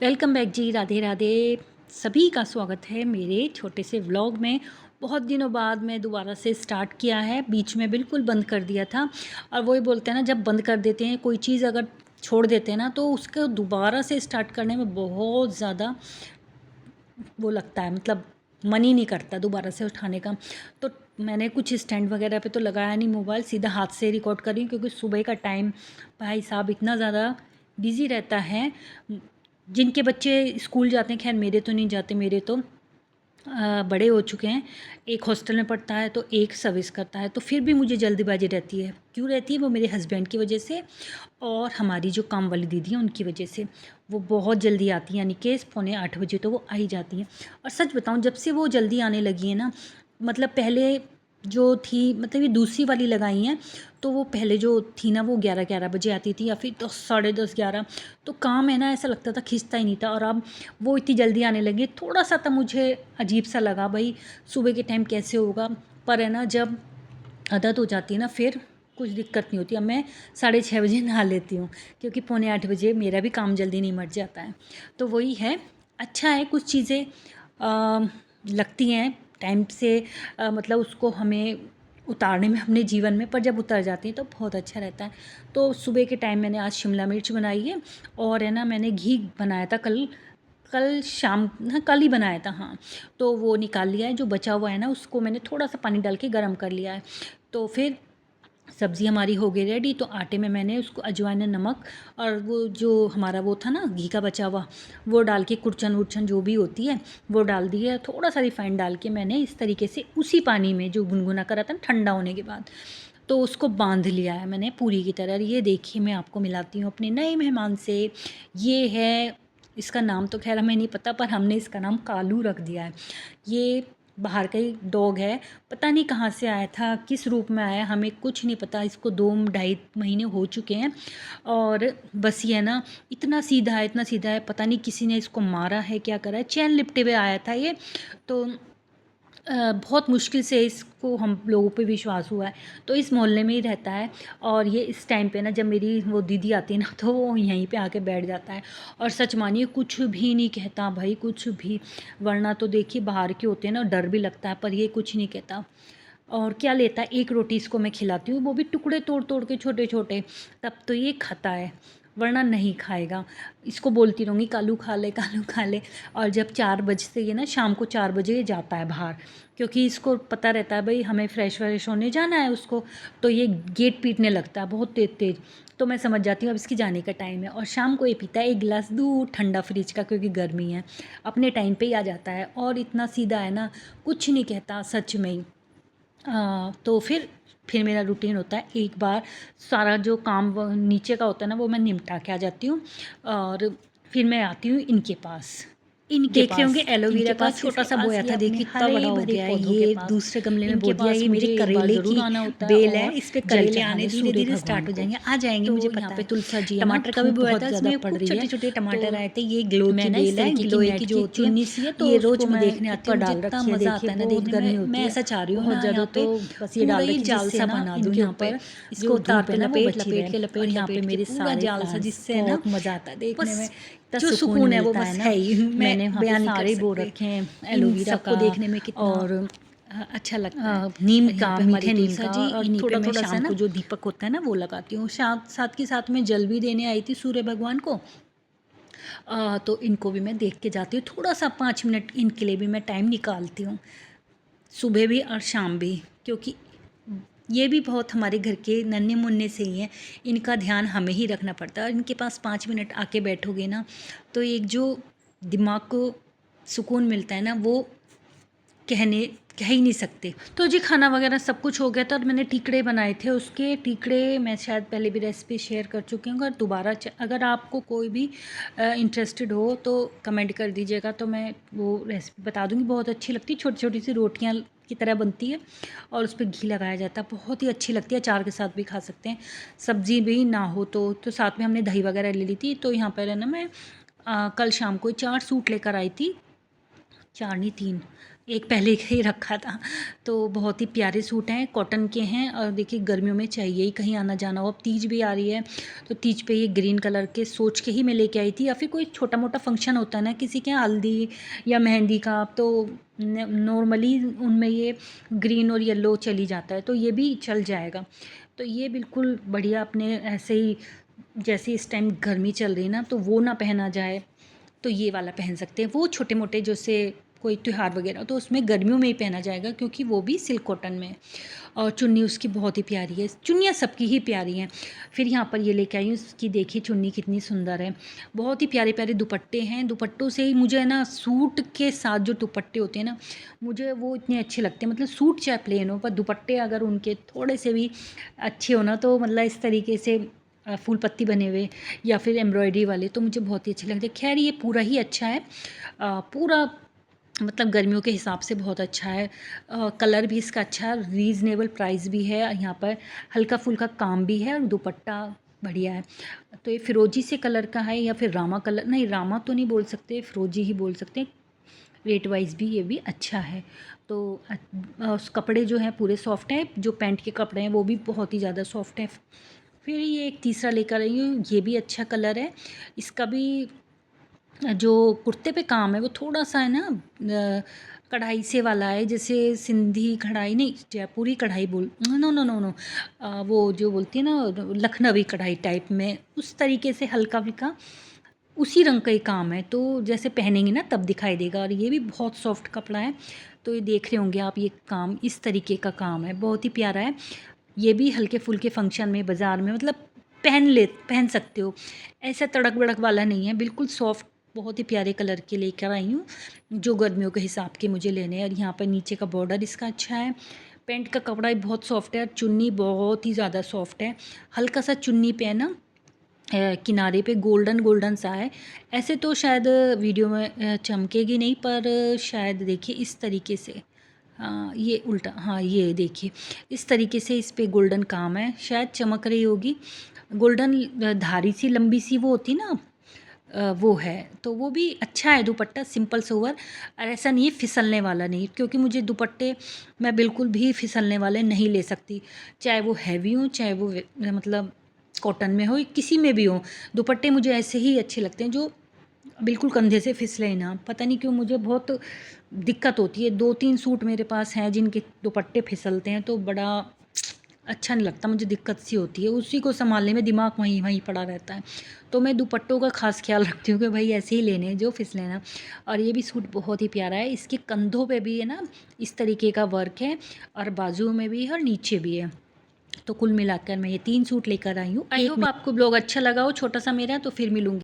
Welcome back जी। राधे राधे। सभी का स्वागत है मेरे छोटे से व्लॉग में। बहुत दिनों बाद मैं दोबारा से स्टार्ट किया है, बीच में बिल्कुल बंद कर दिया था। और वही बोलते हैं ना, जब बंद कर देते हैं कोई चीज़, अगर छोड़ देते हैं ना, तो उसको दोबारा से स्टार्ट करने में बहुत ज़्यादा वो लगता है, मतलब मन ही नहीं करता दोबारा से उठाने का। तो मैंने कुछ स्टैंड वगैरह पे तो लगाया नहीं मोबाइल, सीधा हाथ से रिकॉर्ड कर रही हूँ, क्योंकि सुबह का टाइम भाई साहब इतना ज़्यादा बिज़ी रहता है। जिनके बच्चे स्कूल जाते हैं, खैर मेरे तो नहीं जाते, मेरे तो बड़े हो चुके हैं। एक हॉस्टल में पढ़ता है तो एक सर्विस करता है, तो फिर भी मुझे जल्दबाजी रहती है। क्यों रहती है? वो मेरे हस्बैंड की वजह से और हमारी जो काम वाली दीदी है उनकी वजह से। वो बहुत जल्दी आती हैं, यानी कि 7:45 तो वो आ ही जाती हैं। और सच बताऊँ, जब से वो जल्दी आने लगी है ना, मतलब पहले जो थी, मतलब ये दूसरी वाली लगाई हैं, तो वो पहले जो थी ना, वो 11-11 बजे आती थी, या फिर 10, साढ़े 10, 11। तो काम है ना, ऐसा लगता था खींचता ही नहीं था। और अब वो इतनी जल्दी आने लगी, थोड़ा सा तो मुझे अजीब सा लगा, भाई सुबह के टाइम कैसे होगा। पर है ना, जब आदत हो जाती है ना, फिर कुछ दिक्कत नहीं होती। अब मैं 6:30 बजे नहा लेती हूँ, क्योंकि 7:45 मेरा भी काम जल्दी निमट जाता है। तो वही है, अच्छा है। कुछ चीज़ें लगती हैं टाइम से, मतलब उसको हमें उतारने में अपने जीवन में, पर जब उतर जाती हैं तो बहुत अच्छा रहता है। तो सुबह के टाइम मैंने आज शिमला मिर्च बनाई है, और है ना, मैंने घी बनाया था कल कल शाम, हाँ कल ही बनाया था, हाँ। तो वो निकाल लिया है, जो बचा हुआ है ना उसको मैंने थोड़ा सा पानी डाल के गर्म कर लिया है। तो फिर सब्ज़ी हमारी हो गई रेडी। तो आटे में मैंने उसको अजवाइन, नमक और वो जो हमारा वो था ना घी का बचा हुआ, वो डाल के, कुड़चन वुड़चन जो भी होती है वो डाल दी है। थोड़ा सा रिफाइंड डाल के मैंने इस तरीके से उसी पानी में जो गुनगुना करा था ठंडा होने के बाद, तो उसको बांध लिया है मैंने पूरी की तरह। ये देखिए, मैं आपको मिलाती हूँ अपने नए मेहमान से। ये है, इसका नाम तो खैर हमें नहीं पता, पर हमने इसका नाम कालू रख दिया है। ये बाहर का ही डॉग है, पता नहीं कहाँ से आया था, किस रूप में आया, हमें कुछ नहीं पता। इसको 2 ढाई महीने हो चुके हैं। और बस ये है ना, इतना सीधा है, इतना सीधा है, पता नहीं किसी ने इसको मारा है, क्या करा है। चैन लिपटे हुए आया था ये। तो बहुत मुश्किल से इसको हम लोगों पे विश्वास हुआ है। तो इस मोहल्ले में ही रहता है। और ये इस टाइम पे ना, जब मेरी वो दीदी आती है ना, तो वो यहीं पे आके बैठ जाता है। और सच मानिए, कुछ भी नहीं कहता भाई, कुछ भी। वरना तो देखिए बाहर के होते हैं ना, डर भी लगता है, पर ये कुछ नहीं कहता। और क्या लेता है, एक रोटी इसको मैं खिलाती हूँ, वो भी टुकड़े तोड़ तोड़ के छोटे छोटे, तब तो ये खाता है, वरना नहीं खाएगा। इसको बोलती रहूँगी कालू खा ले, कालू खा ले। और जब 4 बजते ये ना, शाम को 4 बजे ये जाता है बाहर, क्योंकि इसको पता रहता है भाई हमें फ्रेश व्रेश होने जाना है उसको। तो ये गेट पीटने लगता है बहुत तेज़ तेज़। तो मैं समझ जाती हूँ अब इसकी जाने का टाइम है। और शाम को ये पीता है 1 गिलास दूध ठंडा फ्रिज का, क्योंकि गर्मी है। अपने टाइम पे ही आ जाता है, और इतना सीधा है ना, कुछ नहीं कहता सच में ही। तो फिर मेरा रूटीन होता है, एक बार सारा जो काम नीचे का होता है ना, वो मैं निपटा के आ जाती हूँ। और फिर मैं आती हूँ इनके पास। देख रहे होंगे एलोवेरा का छोटा सा बोया था, देखिए कितना बड़ा हो गया है। ये दूसरे गमले में बो दिया। ये मेरे करेले की बेल है, इस पे करेले आने धीरे धीरे स्टार्ट हो जाएंगे, आ जाएंगे, मुझे पता है। यहाँ पे तुलसा जी है ना, टमाटर का भी बोया था, इसमें खूब छोटे छोटे टमाटर आए थे। ये ग्लो की बेल है, गिलोय की जो चुन्नी सी है, तो ये रोज मैं देखने आती हूँ, मुझे इतना मजा आता है ना देखने में। मैं ऐसा चाह रही हूँ ना, यहाँ पे बस ये डाल रखी जाल सा बना दूँ यहाँ पर, इसको तार पे लपेट लपेट के लपेट, यहाँ पे मेरे पूरा जाल सा, जिससे ना मजा आता है देखने में। जो सुकून है वो बस है ही, मैंने बयान सारे बो रखे हैं एलोवेरा को देखने में कितना। और अच्छा लगता है। नीम का, मीठे नीम का, और थोड़ा थोड़ा शाम को जो दीपक होता है ना, वो लगाती हूँ। साथ के साथ में जल भी देने आई थी सूर्य भगवान को। तो इनको भी मैं देख के जाती हूँ, थोड़ा सा 5 मिनट इनके लिए भी मैं टाइम निकालती हूँ, सुबह भी और शाम भी, क्योंकि ये भी बहुत हमारे घर के नन्हे मुन्ने से ही हैं। इनका ध्यान हमें ही रखना पड़ता है। और इनके पास 5 मिनट आके बैठोगे ना, तो एक जो दिमाग को सुकून मिलता है ना, वो कह ही नहीं सकते। तो जी खाना वगैरह सब कुछ हो गया था, और मैंने टिकड़े बनाए थे। उसके टिकड़े मैं शायद पहले भी रेसिपी शेयर कर चुकी हूँ। अगर दोबारा अगर आपको कोई भी इंटरेस्टेड हो तो कमेंट कर दीजिएगा, तो मैं वो रेसिपी बता दूँगी। बहुत अच्छी लगती है, छोटी छोटी सी रोटियाँ की तरह बनती है, और उस पर घी लगाया जाता है, बहुत ही अच्छी लगती है। अचार के साथ भी खा सकते हैं, सब्ज़ी भी ना हो तो साथ में हमने दही वगैरह ले ली थी। तो यहाँ पर है ना, मैं कल शाम को 4 सूट लेकर आई थी, 4 नहीं 3, एक पहले ही रखा था। तो बहुत ही प्यारे सूट हैं, कॉटन के हैं और देखिए गर्मियों में चाहिए ही कहीं आना जाना हो। अब तीज भी आ रही है तो तीज पे ये ग्रीन कलर के सोच के ही मैं लेके आई थी, या फिर कोई छोटा मोटा फंक्शन होता है ना किसी के यहाँ हल्दी या मेहंदी का, तो नॉर्मली उनमें ये ग्रीन और येलो चली जाता है, तो ये भी चल जाएगा। तो ये बिल्कुल बढ़िया, अपने ऐसे ही जैसे इस टाइम गर्मी चल रही है ना, तो वो ना पहना जाए तो ये वाला पहन सकते हैं। वो छोटे मोटे जैसे कोई त्योहार वगैरह तो उसमें गर्मियों में ही पहना जाएगा, क्योंकि वो भी सिल्क कॉटन में है। और चुन्नी उसकी बहुत ही प्यारी है, चुन्नियाँ सबकी ही प्यारी हैं। फिर यहाँ पर ये लेके आई हूँ, उसकी देखिए चुन्नी कितनी सुंदर है। बहुत ही प्यारे प्यारे दुपट्टे हैं, दुपट्टों से ही मुझे है ना, सूट के साथ जो दुपट्टे होते हैं ना, मुझे वो इतने अच्छे लगते हैं। मतलब सूट चाहे प्लेन हो, पर दुपट्टे अगर उनके थोड़े से भी अच्छे हो ना, तो मतलब इस तरीके से फूल पत्ती बने हुए या फिर एम्ब्रॉयडरी वाले, तो मुझे बहुत ही अच्छे लगते हैं। खैर ये पूरा ही अच्छा है, पूरा मतलब गर्मियों के हिसाब से बहुत अच्छा है। कलर भी इसका अच्छा है, रीज़नेबल प्राइस भी है, यहाँ पर हल्का फुल्का काम भी है और दुपट्टा बढ़िया है। तो ये फ़िरोजी से कलर का है, या फिर रामा कलर, नहीं रामा तो नहीं बोल सकते, फ़िरोजी ही बोल सकते हैं। रेट वाइज भी ये भी अच्छा है। तो उस कपड़े जो हैं पूरे सॉफ्ट हैं, जो पैंट के कपड़े हैं वो भी बहुत ही ज़्यादा सॉफ्ट हैं। फिर ये एक तीसरा लेकर आई हूँ, ये भी अच्छा कलर है। इसका भी जो कुर्ते पे काम है वो थोड़ा सा है ना, कढ़ाई से वाला है, जैसे सिंधी कढ़ाई नहीं, जयपुरी कढ़ाई बोल, नो नो नो नो, वो जो बोलती है ना लखनवी कढ़ाई टाइप में, उस तरीके से हल्का फुल्का उसी रंग का ही काम है। तो जैसे पहनेंगे ना तब दिखाई देगा। और ये भी बहुत सॉफ्ट कपड़ा है, तो ये देख रहे होंगे आप, ये काम इस तरीके का काम है, बहुत ही प्यारा है। ये भी हल्के फुल्के फंक्शन में, बाज़ार में मतलब पहन सकते हो, ऐसा तड़क भड़क वाला नहीं है, बिल्कुल सॉफ्ट। बहुत ही प्यारे कलर के लेकर आई हूँ, जो गर्मियों के हिसाब के मुझे लेने हैं। और यहाँ पर नीचे का बॉर्डर इसका अच्छा है, पैंट का कपड़ा भी बहुत सॉफ्ट है और चुन्नी बहुत ही ज़्यादा सॉफ्ट है। हल्का सा चुन्नी पे है ना, किनारे पे गोल्डन गोल्डन सा है। ऐसे तो शायद वीडियो में चमकेगी नहीं, पर शायद देखिए इस तरीके से, हाँ ये उल्टा, हाँ ये देखिए इस तरीके से इस पे गोल्डन काम है, शायद चमक रही होगी। गोल्डन धारी सी लंबी सी वो होती ना, वो है। तो वो भी अच्छा है दुपट्टा, सिंपल सोवर। और ऐसा नहीं है फिसलने वाला नहीं, क्योंकि मुझे दुपट्टे मैं बिल्कुल भी फिसलने वाले नहीं ले सकती, चाहे वो हैवी हो, चाहे वो मतलब कॉटन में हो, किसी में भी हो। दुपट्टे मुझे ऐसे ही अच्छे लगते हैं जो बिल्कुल कंधे से फिसले ना। पता नहीं क्यों मुझे बहुत दिक्कत होती है, 2-3 सूट मेरे पास हैं जिनके दुपट्टे फिसलते हैं, तो बड़ा अच्छा नहीं लगता, मुझे दिक्कत सी होती है, उसी को सँभालने में दिमाग वहीं वहीं पड़ा रहता है। तो मैं दुपट्टों का ख़ास ख़्याल रखती हूँ कि भाई ऐसे ही लेने हैं जो फिसले ना। और ये भी सूट बहुत ही प्यारा है, इसके कंधों पे भी है ना इस तरीके का वर्क है, और बाजुओं में भी है और नीचे भी है। तो कुल मिलाकर मैं ये 3 सूट लेकर आई हूँ। आई होप आपको ब्लॉग अच्छा लगा हो छोटा सा मेरा, तो फिर मिलूँगी।